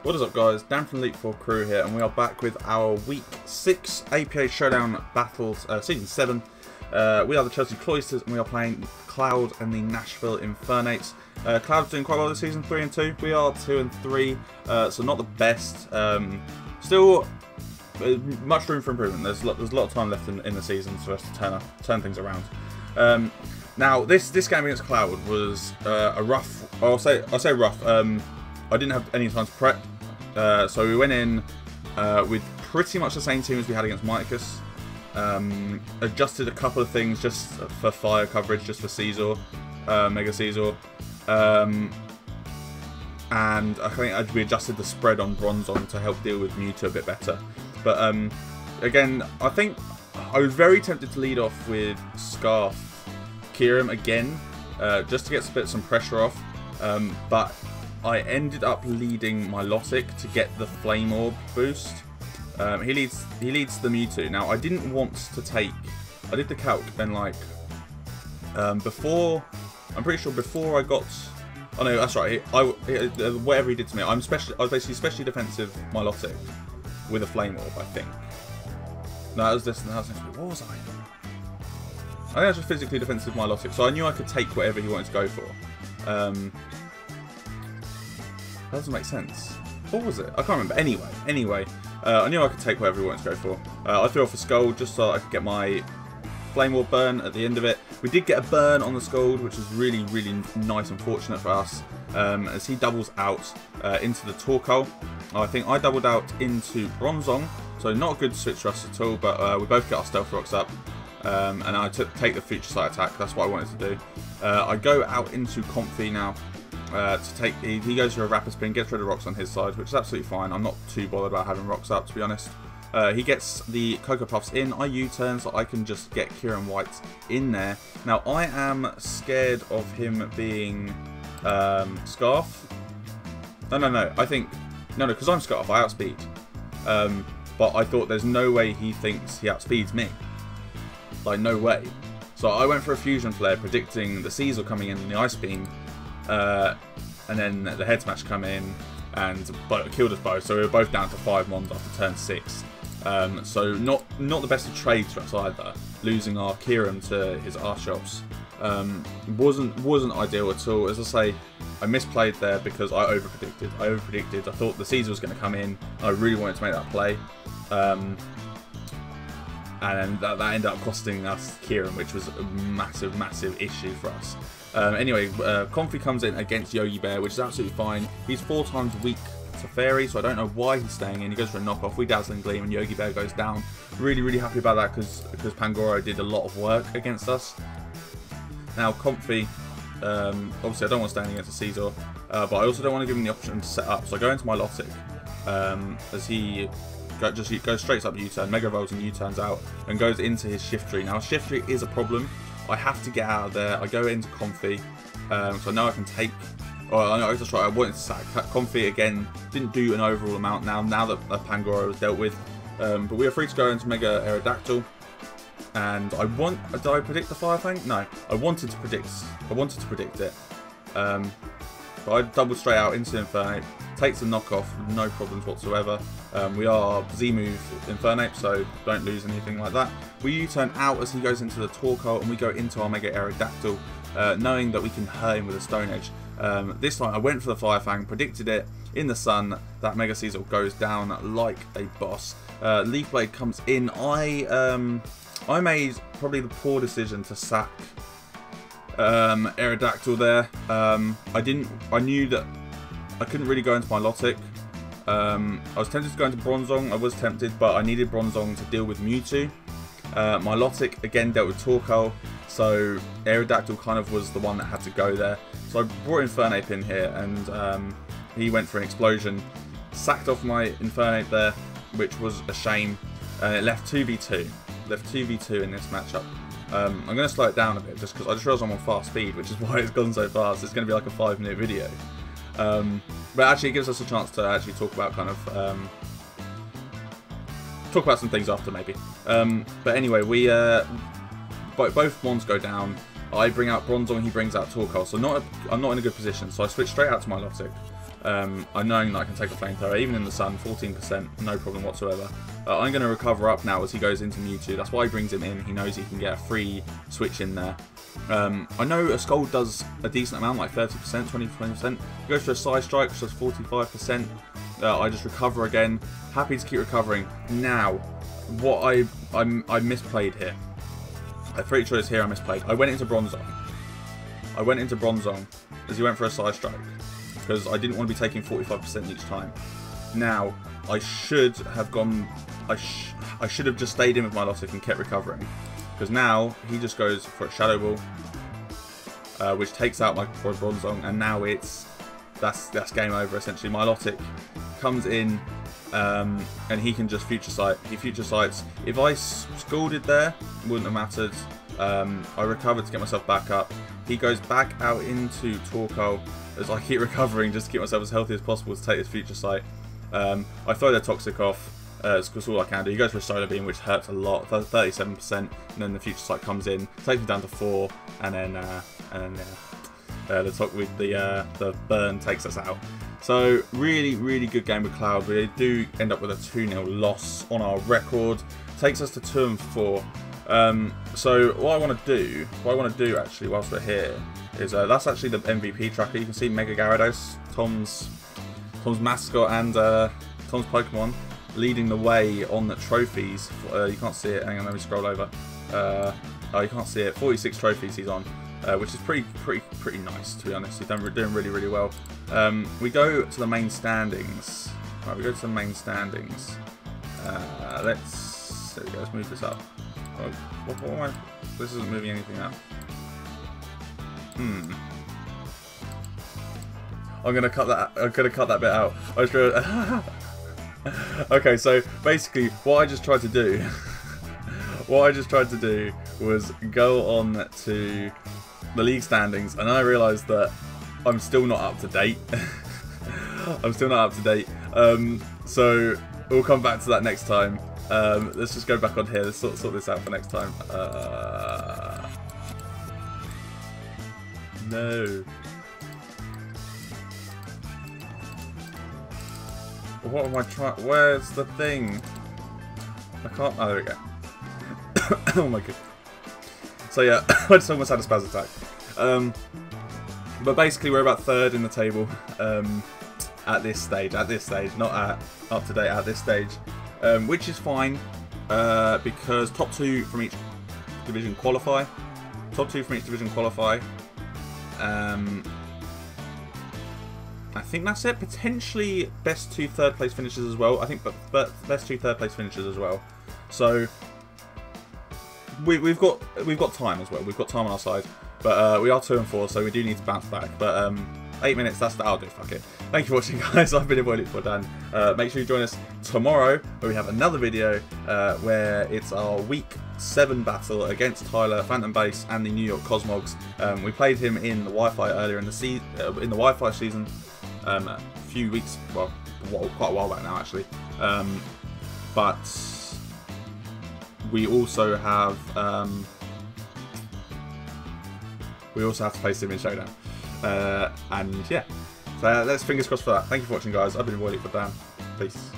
What is up, guys? Dan from Elite 4 Crew here, and we are back with our Week 6 APA Showdown Battles, Season 7. We are the Chelsea Cloysters, and we are playing Cloud and the Nashville Infernates. Cloud's doing quite well this season, 3 and 2. We are 2 and 3, so not the best. Still, much room for improvement. There's a lot of time left in the season for us to turn things around. Now, this game against Cloud was a rough. I'll say rough. I didn't have any time to prep, so we went in with pretty much the same team as we had against Miticus. Adjusted a couple of things just for fire coverage, just for Caesar, Mega Caesar, and I think we adjusted the spread on Bronzong to help deal with Mewtwo a bit better. But again, I think I was very tempted to lead off with Scarf Kieran again, just to get some pressure off, but I ended up leading Milotic to get the Flame Orb boost. He leads the Mewtwo. Now I didn't want to take. I did the calc and like before. I'm pretty sure before I got. Oh no, that's right. Whatever he did to me, I was basically specially defensive Milotic with a Flame Orb, I think. No, that was this. What was I? I think I was just physically defensive Milotic, so I knew I could take whatever he wanted to go for. That doesn't make sense. What was it? I can't remember. Anyway, I knew I could take whatever he wanted to go for. I threw off a Scold just so I could get my Flame Orb burn at the end of it. We did get a burn on the Scold, which was really nice and fortunate for us, as he doubles out into the Torkoal. I think I doubled out into Bronzong, so not a good switch for us at all, but we both get our Stealth Rocks up, and I take the Future Sight attack. That's what I wanted to do. I go out into Comfy now. To take, he goes for a Rapid Spin, gets rid of rocks on his side, which is absolutely fine. I'm not too bothered about having rocks up, to be honest. He gets the Cocoa Puffs in. I U-turn so I can just get Kieran White in there. Now I am scared of him being Scarf. No. I think no, because I'm Scarf. I outspeed. But I thought there's no way he thinks he outspeeds me. Like no way. So I went for a Fusion Flare, predicting the Caesar coming in and the Ice Beam. And then the Head Smash come in and killed us both, so we were both down to 5 mons after turn 6. So not the best of trades for us either. Losing our Kieran to his Archops wasn't ideal at all. As I say, I misplayed there because I overpredicted. I thought the Caesar was going to come in. I really wanted to make that play. And that ended up costing us Kieran, which was a massive issue for us. Anyway, Comfy comes in against Yogi Bear, which is absolutely fine. He's 4 times weak to Fairy, so I don't know why he's staying in. He goes for a knockoff. We Dazzling Gleam, and Yogi Bear goes down. Really happy about that because Pangoro did a lot of work against us. Now Comfy, obviously I don't want to stand against a Caesar, but I also don't want to give him the option to set up. So I go into Milotic, as he just goes straight up U-turn, Mega Rolls and U-turns out, and goes into his Shift Tree. Now Shift Tree is a problem. I have to get out of there. I go into Comfy, so I know I can take. Oh, no, that's right. I wanted to sack Comfy again. Didn't do an overall amount now that Pangoro was dealt with. But we are free to go into Mega Aerodactyl. And did I predict the Fire Fang? No, I wanted to predict it. But I doubled straight out into Infernape, takes a knockoff, no problems whatsoever. We are Z-move Infernape, so don't lose anything like that. We U-turn out as he goes into the Torkoal, and we go into our Mega Aerodactyl, knowing that we can hurt him with a Stone Edge. This time I went for the Fire Fang, predicted it in the sun. That Mega Caesar goes down like a boss. Leaf Blade comes in. I made probably the poor decision to sack Aerodactyl there. I knew that I couldn't really go into Milotic. I was tempted to go into Bronzong. I was tempted, but I needed Bronzong to deal with Mewtwo. Milotic again dealt with Torkoal, so Aerodactyl kind of was the one that had to go there. So I brought Infernape in here, and he went for an explosion, sacked off my Infernape there, which was a shame. It left 2v2. Left 2v2 in this matchup. I'm going to slow it down a bit just because I just realised I'm on fast speed, which is why it's gone so fast. It's going to be like a 5-minute video. But actually it gives us a chance to actually talk about kind of talk about some things after maybe. But anyway, we both Mons go down. I bring out Bronzong, he brings out Torkoal. So I'm not in a good position. So I switch straight out to Milotic. knowing that I can take a flamethrower, even in the sun, 14%, no problem whatsoever. I'm going to recover up now as he goes into Mewtwo. That's why he brings him in. He knows he can get a free switch in there. I know a Scold does a decent amount, like 30%, 20%. He goes for a Side Strike, which does 45%. I just recover again. Happy to keep recovering. Now, what I misplayed here. I'm pretty sure it's here I misplayed. I went into Bronzong. As he went for a Side Strike, because I didn't want to be taking 45% each time. Now, I should have gone... I should have just stayed in with Milotic and kept recovering. Because now, he just goes for a Shadow Ball, which takes out my Bronzong, and now that's game over, essentially. Milotic comes in, and he can just Future Sight. He Future Sights. If I Scalded there, it wouldn't have mattered. I recovered to get myself back up. He goes back out into Torkoal as I keep recovering just to keep myself as healthy as possible to take this Future Sight. I throw the Toxic off. That's all I can do. He goes for a Solar Beam, which hurts a lot, 37%, and then the Future Sight comes in, takes me down to 4, and then the burn takes us out. So really, really good game with Cloud. We do end up with a 2-0 loss on our record. Takes us to 2 and 4. So what I want to do actually whilst we're here is that's actually the MVP tracker. You can see Mega Gyarados, Tom's mascot, and Tom's Pokemon leading the way on the trophies. You can't see it. Hang on, let me scroll over. Oh, you can't see it. 46 trophies he's on, which is pretty nice, to be honest. He's doing really, really well. We go to the main standings. Right, we go to the main standings. There we go. Let's move this up. Oh, what am I? This isn't moving anything up. I'm gonna cut that bit out. I was trying. Okay, so basically, what I just tried to do, was go on to the league standings, and then I realised that I'm still not up to date. So we'll come back to that next time. Let's just go back on here. Let's sort this out for next time. No. What am I trying? Where's the thing? I can't. Oh, there we go. Oh my god. So yeah, I just almost had a spaz attack. But basically, we're about 3rd in the table at this stage. Not up to date at this stage. Which is fine, because top 2 from each division qualify. I think that's it. Potentially best 2 3rd place finishes as well. I think, but best 2 3rd place finishes as well. So we've got time as well. We've got time on our side, but we are 2 and 4, so we do need to bounce back. But 8 minutes, I'll do, fuck it. Thank you for watching, guys. I've been your boy Dan. Make sure you join us tomorrow, where we have another video where it's our week 7 battle against Tyler, Phantom Base, and the New York Cosmogs. We played him in the Wi-Fi earlier in the Wi-Fi season, a few weeks, well, quite a while back now actually. But we also have to face him in Showdown. And yeah, so let's fingers crossed for that. Thank you for watching, guys. I've been your boy Dan. Peace.